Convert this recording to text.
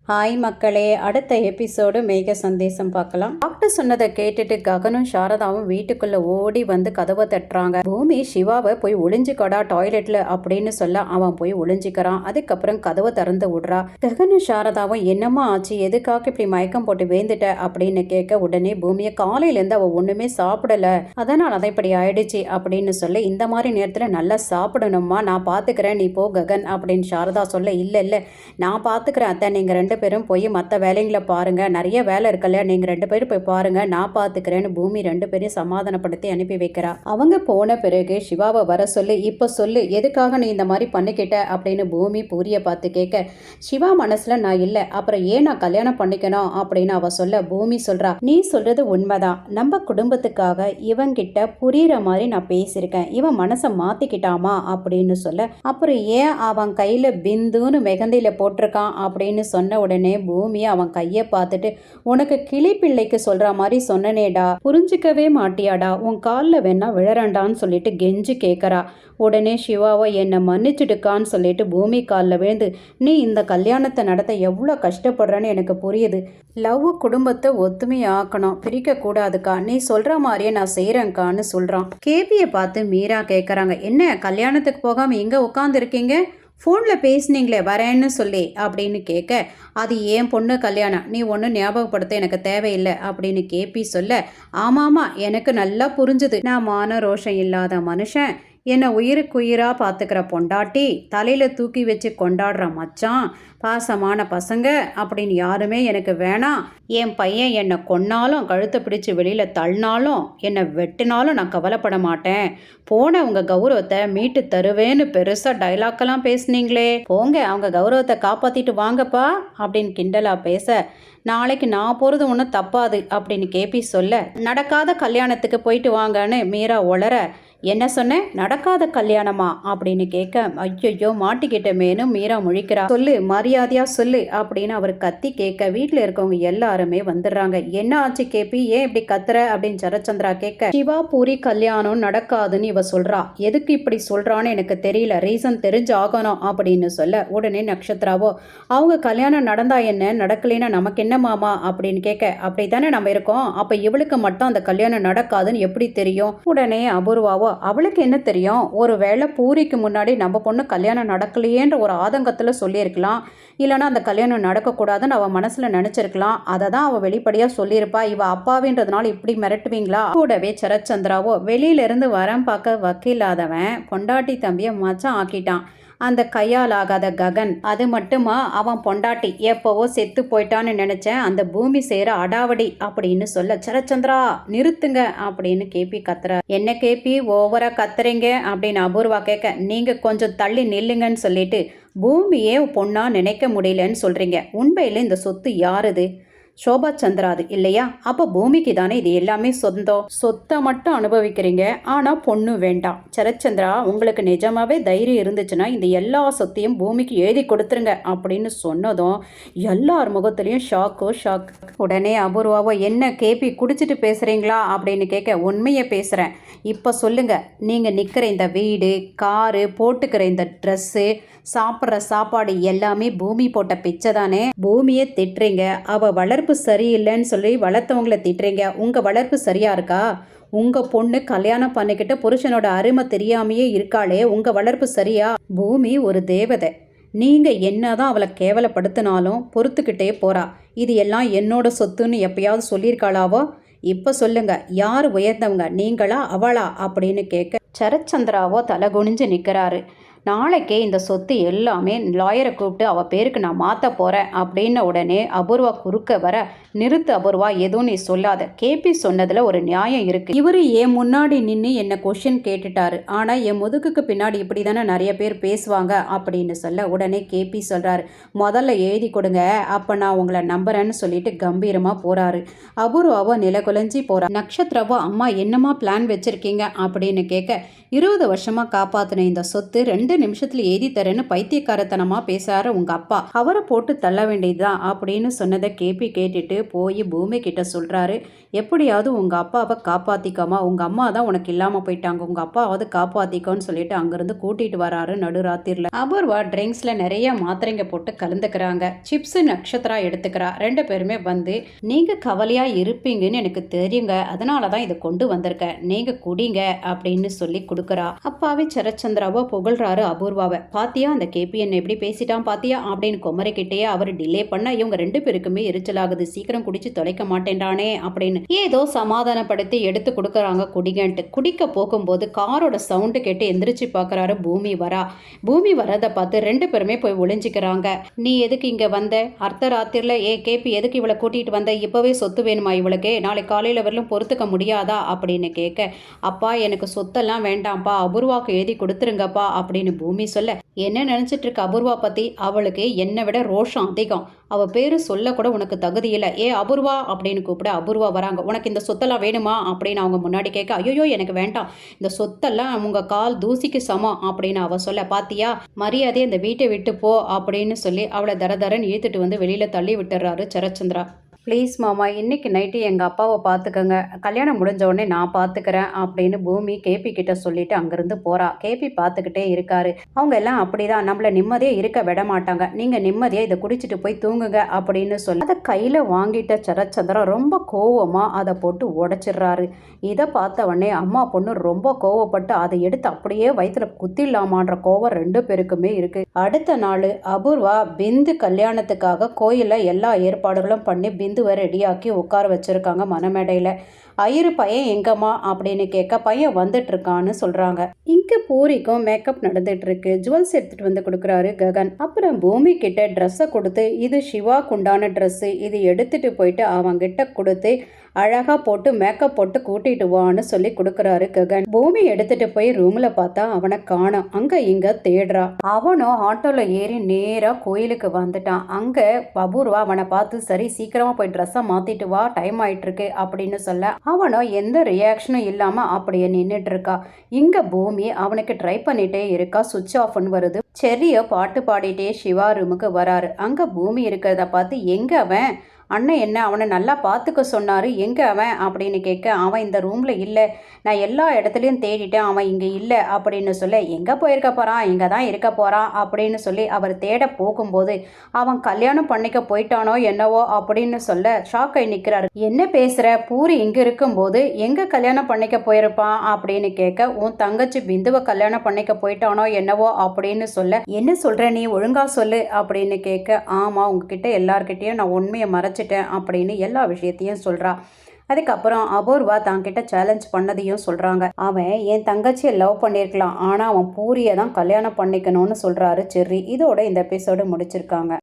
Hi மக்களே, அடுத்த episode மேக சந்தேசம் பார்க்கலாம். டாக்டர் சொன்னதை கேட்டுட்டு ககனும் சாரதாவும் வீட்டுக்குள்ள ஓடி வந்து கதவை தட்டுறாங்க. பூமி சிவாவை போய் ஒளிஞ்சுக்கடா டாய்லெட்ல அப்படின்னு சொல்ல அவன் போய் ஒளிஞ்சிக்கிறான். அதுக்கப்புறம் கதவை திறந்து விடுறா. ககனும் சாரதாவும் என்னம்மா ஆச்சு, எதுக்காக இப்படி மயக்கம் போட்டு வேந்துட்ட அப்படின்னு கேட்க உடனே பூமியை காலையிலேருந்து அவள் ஒண்ணுமே சாப்பிடல, அதனால தான் இப்படி ஆயிடுச்சு அப்படின்னு சொல்ல, இந்த மாதிரி நேரத்தில் நல்லா சாப்பிடணுமா, நான் பார்த்துக்கிறேன் நீ போ ககன் அப்படின்னு சாரதா சொல்ல, இல்லை நான் பார்த்துக்கிறேன் அத்தை, நீங்கள் ரெண்டு பேரும் போய் மற்ற வேலைங்களை பாருங்க, நிறைய வேலை இருக்கல, நீங்க ரெண்டு பேரும் போய் பாருங்க, நான் பாத்துக்கிறேன்னு பூமி ரெண்டு பேரையும் சமாதானப்படுத்தி அனுப்பி வைக்கிறா. அவங்க போன பிறகு சிவாவை வர சொல்லு, இப்ப சொல்லு எதுக்காக நீ இந்த மாதிரி பண்ணிக்கிட்ட அப்படின்னு பூமி பூரிய பார்த்து கேட்க, சிவா மனசுல நான் இல்லை, அப்புறம் ஏன் நான் கல்யாணம் பண்ணிக்கணும் அப்படின்னு அவ சொல்ல, பூமி சொல்றா, நீ சொல்றது உண்மைதான், நம்ம குடும்பத்துக்காக இவங்கிட்ட புரியுற மாதிரி நான் பேசியிருக்கேன், இவன் மனசை மாத்திக்கிட்டாமா அப்படின்னு சொல்ல, அப்புறம் ஏன் அவன் கையில பிந்துன்னு மெகந்தியில போட்டிருக்கான் அப்படின்னு சொன்ன உடனே பூமி அவன் கையை பார்த்துட்டு, உனக்கு கிளி பிள்ளைக்கு சொல்ற மாதிரி சொன்னனேடா, புரிஞ்சுக்கவே மாட்டியாடா, உன் காலில் வேணா விழறண்டான்னு சொல்லிட்டு கெஞ்சி கேட்கறா. உடனே சிவாவை என்னை மன்னிச்சுடுக்கான்னு சொல்லிட்டு பூமி காலில் விழுந்து, நீ இந்த கல்யாணத்தை நடத்த எவ்வளோ கஷ்டப்படுறன்னு எனக்கு புரியுது, லவ் குடும்பத்தை ஒத்துமையாக்கணும், பிரிக்க கூடாதுக்கா, நீ சொல்ற மாதிரியே நான் செய்யறேன்கான்னு சொல்றான். கேபியை பார்த்து மீரா கேட்கறாங்க, என்ன கல்யாணத்துக்கு போகாம இங்க உட்கார்ந்து இருக்கீங்க, ஃபோனில் பேசுனீங்களே வரேன்னு சொல்லி அப்படின்னு கேட்க, அது ஏன் பொண்ணு கல்யாணம், நீ ஒன்றும் ஞாபகப்படுத்த எனக்கு தேவையில்லை அப்படின்னு கேபி சொல்ல, ஆமாமா எனக்கு நல்லா புரிஞ்சுது, நான் மான ரோஷம் இல்லாத மனுஷன், என்னை உயிருக்குயிராக பார்த்துக்கிற பொண்டாட்டி, தலையில் தூக்கி வச்சு கொண்டாடுற மச்சான், பாசமான பசங்க அப்படின்னு யாருமே எனக்கு வேணாம், என் பையன் என்னை கொன்னாலும் கழுத்தை பிடிச்சி வெளியில் தள்ளினாலும் என்னை வெட்டினாலும் நான் கவலைப்பட மாட்டேன், போன உங்கள் கௌரவத்தை மீட்டு தருவேன்னு பெருசாக டைலாக்கெல்லாம் பேசுனீங்களே, போங்க அவங்க கௌரவத்தை காப்பாற்றிட்டு வாங்கப்பா அப்படின்னு கிண்டலாக பேச, நாளைக்கு நான் போகிறது ஒன்றும் தப்பாது அப்படின்னு கேபி சொல்ல, நடக்காத கல்யாணத்துக்கு போயிட்டு வாங்கன்னு மீரா உளர, என்ன சொன்ன, நடக்காத கல்யாணமா அப்படின்னு கேட்க, ஐயோ மாட்டிக்கிட்டமேனு மீரா முழிக்கிறா. சொல்லு மரியாதையா சொல்லு அப்படின்னு அவர் கத்தி கேட்க, வீட்டில் இருக்கவங்க எல்லாருமே வந்துடுறாங்க. என்ன ஆச்சு கேபி, ஏன் இப்படி கத்துற அப்படின்னு சரச்சந்திரா கேட்க, சிவா பூரி கல்யாணம் நடக்காதுன்னு இவ சொல்றா, எதுக்கு இப்படி சொல்றான்னு எனக்கு தெரியல, ரீசன் தெரிஞ்சாகணும் அப்படின்னு சொல்ல, உடனே நட்சத்திராவோ, அவங்க கல்யாணம் நடந்தா என்ன, நடக்கலைன்னா நமக்கு என்ன மாமா அப்படின்னு கேட்க, அப்படி தானே நம்ம இருக்கோம், அப்ப இவளுக்கு மட்டும் அந்த கல்யாணம் நடக்காதுன்னு எப்படி தெரியும். உடனே அபூர்வாவோ, அவளுக்கு என்ன தெரியும், ஒரு வேளை பூரிக்கு முன்னாடி நம்ம பொண்ணு கல்யாணம் நடக்கலையேன்ற ஒரு ஆதங்கத்தில் சொல்லியிருக்கலாம், இல்லைனா அந்த கல்யாணம் நடக்கக்கூடாதுன்னு அவள் மனசில் நினச்சிருக்கலாம், அதை தான் அவள் வெளிப்படையாக சொல்லியிருப்பா, இவ அப்பாவின்றதுனால இப்படி மிரட்டுவீங்களா. கூடவே சரச்சந்திராவோ, வெளியிலேருந்து வரம் பார்க்க வக்கீலாதவன் பொண்டாட்டி தம்பியை மச்சான் ஆக்கிட்டான், அந்த கையால் ஆகாத ககன், அது மட்டுமா அவன் பொண்டாட்டி எப்போவோ செத்து போயிட்டான்னு நினைச்சேன், அந்த பூமி சேர அடாவடி அப்படின்னு சொல்ல, சரச்சந்திரா நிறுத்துங்க அப்படின்னு கேபி கத்துற. என்ன கேபி ஓவரா கத்துறீங்க அப்படின்னு அபூர்வா கேட்க, நீங்க கொஞ்சம் தள்ளி நில்லுங்கன்னு சொல்லிட்டு, பூமியே பொண்ணா நினைக்க முடியலன்னு சொல்றீங்க, உண்மையில இந்த சொத்து யாருது, சோபா சந்திராது இல்லையா, அப்போ பூமிக்கு தானே இது எல்லாமே சொந்தம், சொத்தை மட்டும் அனுபவிக்கிறீங்க ஆனால் பொண்ணு வேண்டாம். சரச்சந்திரா உங்களுக்கு நிஜமாவே தைரியம் இருந்துச்சுன்னா இந்த எல்லா சொத்தையும் பூமிக்கு எழுதி கொடுத்துருங்க அப்படின்னு சொன்னதும் எல்லார் முகத்துலேயும் ஷாக். உடனே அபூர்வாவோ, என்ன கேபி குடிச்சிட்டு பேசுகிறீங்களா அப்படின்னு கேட்க, உண்மையை பேசுகிறேன், இப்போ சொல்லுங்கள், நீங்கள் நிற்கிற இந்த வீடு, காரு, போட்டுக்கிற இந்த ட்ரெஸ்ஸு, சாப்பிட்ற சாப்பாடு எல்லாமே பூமி போட்ட பிச்சை தானே, பூமியை திட்டுறீங்க, அவள் வளர்ப்பு சரியில்லைன்னு சொல்லி வளர்த்தவங்களை திட்டுறீங்க, உங்கள் வளர்ப்பு சரியா இருக்கா, உங்கள் பொண்ணு கல்யாணம் பண்ணிக்கிட்டு புருஷனோட அருமை தெரியாமையே இருக்காளே, உங்கள் வளர்ப்பு சரியா, பூமி ஒரு தேவதை, நீங்கள் என்னதான் அவளை கேவலப்படுத்தினாலும் பொறுத்துக்கிட்டே போறா, இது எல்லாம் என்னோட சொத்துன்னு எப்பயாவது சொல்லியிருக்காளாவோ, இப்போ சொல்லுங்க யார் உயர்ந்தவங்க, நீங்களா அவளா அப்படின்னு கேட்க, சரச்சந்திராவோ தலை குனிஞ்சு நிற்கிறாரு. நாளைக்கே இந்த சொத்து எல்லாமே லாயரை கூப்பிட்டு அவள் பேருக்கு நான் மாற்ற போகிறேன் அப்படின்ன உடனே அபூர்வா குறுக்க வர, நிறுத்து அபூர்வா, எதுவும் நீ சொல்லாத, கேபி சொன்னதில் ஒரு நியாயம் இருக்குது, இவர் என் முன்னாடி நின்று என்னை கொஷின் கேட்டுட்டாரு, ஆனால் என் முதுகுக்கு பின்னாடி இப்படி தானே நிறைய பேர் பேசுவாங்க அப்படின்னு சொல்ல, உடனே கேபி சொல்கிறாரு, முதல்ல எழுதி கொடுங்க, அப்போ நான் உங்களை நம்புறேன்னு சொல்லிட்டு கம்பீரமாக போகிறாரு. அபூர்வாவோ நிலகுலைஞ்சி போகிறா. நட்சத்திராவோ, அம்மா என்னம்மா பிளான் வச்சுருக்கீங்க அப்படின்னு கேட்க, 20 வருஷமாக காப்பாற்றின இந்த சொத்து 2 நிமிஷத்துல ஏதி தரேன்னு பைத்தியக்காரத்தனமா பேசாரு உங்க அப்பா, அவரை போட்டு தள்ள வேண்டியதுதான் அப்படின்னு சொன்னதை கேபி கேட்டுட்டு போய் பூமி கிட்ட சொல்றாரு. எப்படியாவது உங்க அப்பாவை காப்பாத்திக்கோமா, உங்க அம்மா தான் உனக்கு இல்லாம போயிட்டாங்க, உங்க அப்பாவது காப்பாத்திக்கோன்னு சொல்லிட்டு அங்கிருந்து கூட்டிட்டு வராரு நடுராத்திரில. அபூர்வா ட்ரிங்க்ஸ்ல நிறைய மாத்திரைங்க போட்டு கலந்துக்கிறாங்க. சிப்ஸ் நட்சத்திரா எடுத்துக்கிறா. 2 பேருமே வந்து நீங்க கவலையா இருப்பீங்கன்னு எனக்கு தெரியுங்க, அதனாலதான் இதை கொண்டு வந்திருக்கேன், நீங்க குடிங்க அப்படின்னு சொல்லி கொடுக்குறா. அப்பாவே சரச்சந்திராவோ புகழ்றாரு அபூர்வாவை. பாத்தியா அந்த கேபிஎன் எப்படி பேசிட்டான் பாத்தியா அப்படின்னு குமரிக்கிட்டே அவர் டிலே பண்ண இவங்க 2 பேருக்குமே எரிச்சலாகுது. சீக்கிரம் குடிச்சு தொலைக்க மாட்டேன்றானே அப்படின்னு ஏதோ சமாதானப்படுத்தி எடுத்து கொடுக்குறாங்க குடிங்கன்ட்டு. குடிக்க போகும்போது காரோட சவுண்டு கேட்டு எந்திரிச்சு பாக்குறாரு. பூமி வரா. பூமி வரதை பார்த்து 2 பேருமே போய் ஒளிஞ்சிக்கிறாங்க. நீ எதுக்கு இங்க வந்த, அர்த்த ராத்திரில கேபி எதுக்கு இவளை கூட்டிட்டு வந்த, இப்பவே சொத்து வேணுமா இவளுக்கு, நாளை காலையில வரலும் பொறுத்துக்க முடியாதா அப்படின்னு கேட்க, அப்பா எனக்கு சொத்தெல்லாம் வேண்டாம்ப்பா, அபூர்வாக்கு எழுதி கொடுத்துருங்கப்பா அப்படின்னு பூமி சொல்ல, என்ன நினைச்சிட்டு இருக்க அபூர்வா பத்தி, அவளுக்கு என்னை விட ரோஷம் அதிகம், அவ பேரு சொல்ல கூட உனக்கு தகுதி இல்லை, அபூர்வா அப்படின்னு கூப்பிட அபூர்வா வராங்க. உனக்கு இந்த சொத்தெல்லாம் வேணுமா அப்படின்னு அவங்க முன்னாடி கேட்க, ஐயோ எனக்கு வேண்டாம், இந்த சொத்தெல்லாம் உங்க கால் தூசிக்கு சமம் அப்படின்னு அவ சொல்ல, பாத்தியா மரியாதை இந்த வீட்டை விட்டு போ அப்படின்னு சொல்லி அவளை தரதரன்னு இழுத்துட்டு வந்து வெளியில தள்ளி விட்டுறாரு சரச்சந்திரா. ப்ளீஸ் மாமா, இன்னைக்கு நைட்டு எங்கள் அப்பாவை பார்த்துக்கங்க, கல்யாணம் முடிஞ்ச உடனே நான் பார்த்துக்கிறேன் அப்படின்னு பூமி கேபி கிட்ட சொல்லிட்டு அங்கேருந்து போகிறா. கேபி பார்த்துக்கிட்டே இருக்காரு. அவங்க எல்லாம் அப்படிதான், நம்மளை நிம்மதியாக இருக்க விட மாட்டாங்க, நீங்கள் நிம்மதியாக இதை குடிச்சிட்டு போய் தூங்குங்க அப்படின்னு சொல்லி அதை கையில் வாங்கிட்ட சரச்சந்திரன் ரொம்ப கோவமாக அதை போட்டு உடைச்சிடுறாரு. இதை பார்த்த உடனே அம்மா பொண்ணு ரொம்ப கோவப்பட்டு அதை எடுத்து அப்படியே வயிற்றுல குத்திடலாமான்ற கோவம் 2 பேருக்குமே இருக்கு. அடுத்த நாள் அபூர்வா பிந்து கல்யாணத்துக்காக கோயிலில் எல்லா ஏற்பாடுகளும் பண்ணி பிந்துவை ரெடியாக்கி உட்கார வச்சிருக்காங்க மணமேடையில். ஐயரு பையன் எங்கம்மா அப்படின்னு கேட்க, பையன் வந்துட்டு இருக்கான்னு சொல்றாங்க. இங்க பூரிக்கும் மேக்கப் நடந்துட்டு இருக்கு. ஜுவல்ஸ் எடுத்துட்டு வந்து கொடுக்குறாரு ககன். அப்புறம் பூமி கிட்ட ட்ரெஸ்ஸை கொடுத்து, இது சிவாக்கு உண்டான ட்ரெஸ்ஸு, இது எடுத்துட்டு போயிட்டு அவங்கிட்ட கொடுத்து அழகா போட்டு மேக்கப் போட்டு கூட்டிட்டு வான்னு சொல்லி கொடுக்குறாரு ககன். பூமி எடுத்துட்டு போய் ரூம்ல பார்த்தா அவனை காணோம். அங்க இங்க தேடுறா. அவனும் ஆட்டோல ஏறி நேரா கோயிலுக்கு வந்துட்டான். அங்க அபூர்வா அவனை பார்த்து, சரி சீக்கிரமா போய் ட்ரெஸ்ஸை மாத்திட்டு வா, டைம் ஆயிட்டு இருக்கு அப்படின்னு சொல்ல, அவனும் எந்த ரியாக்ஷனும் இல்லாம அப்படியே நின்றுட்டு இருக்கா. இங்க பூமி அவனுக்கு ட்ரை பண்ணிட்டே இருக்கா. சுவிட்ச் ஆஃப்னு வருது. செரிய பாட்டு பாடிட்டே சிவா ரூமுக்கு வராரு. அங்க பூமி இருக்கிறத பார்த்து, எங்க அவன், அண்ணன் என்ன அவனை நல்லா பார்த்துக்க சொன்னாரு, எங்கே அவன் அப்படின்னு கேட்க, அவன் இந்த ரூமில் இல்லை, நான் எல்லா இடத்துலையும் தேடிட்டேன், அவன் இங்கே இல்லை அப்படின்னு சொல்ல, எங்கே போயிருக்க போகிறான், இங்கே தான் இருக்க போகிறான் அப்படின்னு சொல்லி அவர் தேட போகும்போது, அவன் கல்யாணம் பண்ணிக்க போயிட்டானோ என்னவோ அப்படின்னு சொல்ல ஷாக் ஆகி நிற்கிறாரு. என்ன பேசுகிற, பூரி இங்கே இருக்கும்போது எங்கே கல்யாணம் பண்ணிக்க போயிருப்பான் அப்படின்னு கேட்க, உன் தங்கச்சி பிந்துவை கல்யாணம் பண்ணிக்க போயிட்டானோ என்னவோ அப்படின்னு சொல்ல, என்ன சொல்கிற நீ ஒழுங்கா சொல்லு அப்படின்னு கேட்க, ஆமாம் உங்ககிட்ட எல்லார்கிட்டையும் நான் உண்மையை மறைச்சிட்டேன் அப்படின்னு எல்லா விஷயத்தையும் சொல்றா. அதுக்கப்புறம் அபூர்வா தாங்கிட்ட சேலஞ்ச் பண்ணதையும் சொல்றாங்க. அவன் என் தங்கச்சியை லவ் பண்ணியிருக்கலாம், ஆனா அவன் பூரியை தான் கல்யாணம் பண்ணிக்கணும்னு சொல்றாரு செர்ரி. இதோட இந்த எபிசோடு முடிச்சிருக்காங்க.